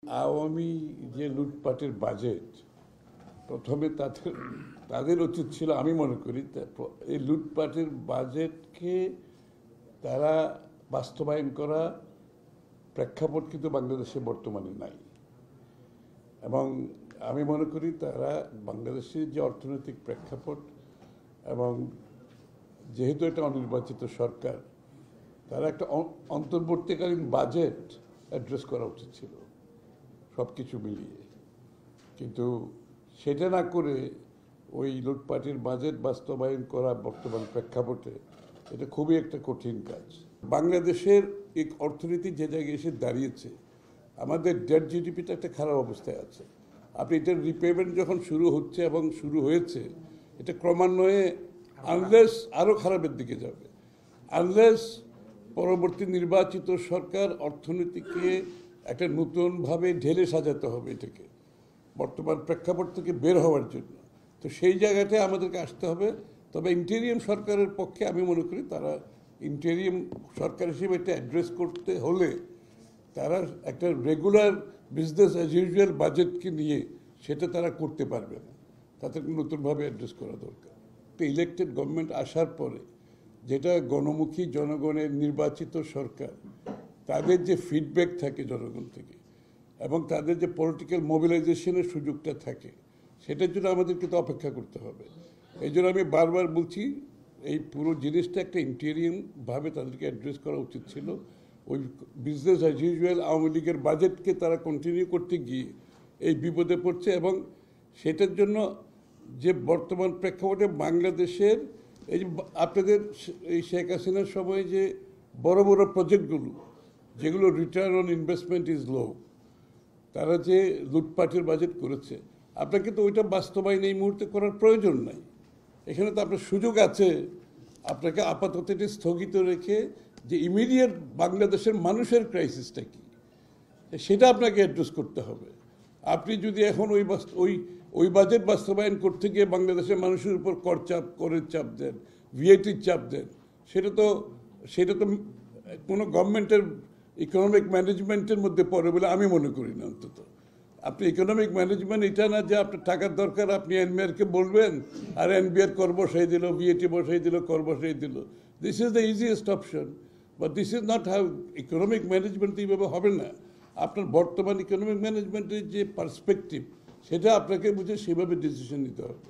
আওয়ামী যে লুটপাটের বাজেট প্রথমে তাদের উচিত ছিল, আমি মনে করি এই লুটপাটের বাজেটকে তারা বাস্তবায়ন করা প্রেক্ষাপট কিন্তু বাংলাদেশে বর্তমানে নাই। এবং আমি মনে করি তারা বাংলাদেশের যে অর্থনৈতিক প্রেক্ষাপট এবং যেহেতু এটা অনির্বাচিত সরকার, তারা একটা অন্তর্বর্তীকালীন বাজেট অ্যাড্রেস করা উচিত ছিল সব কিছু মিলিয়ে। কিন্তু সেটা না করে ওই লুটপাটের বাজেট বাস্তবায়ন করা বর্তমান প্রেক্ষাপটে এটা খুবই একটা কঠিন কাজ। বাংলাদেশের এই অর্থনীতি যে জায়গায় এসে দাঁড়িয়েছে, আমাদের ডেট জিডিপিটা একটা খারাপ অবস্থায় আছে। আপনি এটার রিপেমেন্ট যখন শুরু হচ্ছে এবং শুরু হয়েছে, এটা ক্রমান্বয়ে আনলেস আরও খারাপের দিকে যাবে, আনলেস পরবর্তী নির্বাচিত সরকার অর্থনীতিকে একটা নতুনভাবে ঢেলে সাজাতে হবে এটাকে বর্তমান প্রেক্ষাপট থেকে বের হওয়ার জন্য। তো সেই জায়গাটায় আমাদেরকে আসতে হবে। তবে ইন্টেরিয়াম সরকারের পক্ষে আমি মনে করি তারা ইন্টেরিয়াম সরকার হিসেবে এটা অ্যাড্রেস করতে হলে তারা একটা রেগুলার বিজনেস অ্যাজ ইউজুয়াল বাজেটকে নিয়ে সেটা তারা করতে পারবে না, তাদেরকে নতুনভাবে অ্যাড্রেস করা দরকার। তো ইলেকটেড গভর্নমেন্ট আসার পরে যেটা গণমুখী জনগণের নির্বাচিত সরকার, তাদের যে ফিডব্যাক থাকে জনগণ থেকে এবং তাদের যে পলিটিক্যাল মোবিলাইজেশনের সুযোগটা থাকে, সেটার জন্য আমাদেরকে তো অপেক্ষা করতে হবে। এই জন্য আমি বারবার বলছি, এই পুরো জিনিসটা একটা ইন্টেরিয়ামভাবে তাদেরকে অ্যাড্রেস করা উচিত ছিল। ওই বিজনেস অ্যাজ ইউজুয়াল আওয়ামী লীগের বাজেটকে তারা কন্টিনিউ করতে গিয়ে এই বিপদে পড়ছে। এবং সেটার জন্য যে বর্তমান প্রেক্ষাপটে বাংলাদেশের এই যে আপনাদের এই শেখ হাসিনার সময় যে বড় বড় প্রজেক্টগুলো যেগুলো return on investment is low, তারা যে লুটপাটের বাজেট করেছে, আপনাকে তো ওইটা বাস্তবায়ন এই মুহূর্তে করার প্রয়োজন নাই। এখানে তো আপনার সুযোগ আছে, আপনাকে আপাতত এটি স্থগিত রেখে যে ইমিডিয়েট বাংলাদেশের মানুষের ক্রাইসিসটা কি সেটা আপনাকে অ্যাড্রেস করতে হবে। আপনি যদি এখন ওই বাজেট বাস্তবায়ন করতে গিয়ে বাংলাদেশের মানুষের উপর করের চাপ দেন, ভিআইটির চাপ দেন, সেটা তো কোনো গভর্নমেন্টের ইকোনমিক ম্যানেজমেন্টের মধ্যে পড়ে বলে আমি মনে করি না। অন্তত আপনি ইকোনমিক ম্যানেজমেন্ট এটা না যে আপনার টাকার দরকার, আপনি এনবিআরকে বলবেন আর এনবিআর কর বসাই দিল, ভিএটি বসাই দিল, কর বসাই দিল। This is the easiest option, but this is not how economic management. এইভাবে হবে না। আপনার বর্তমান ইকোনমিক ম্যানেজমেন্টের যে পার্সপেক্টিভ, সেটা আপনাকে বুঝে সেভাবে ডিসিশন নিতে হবে।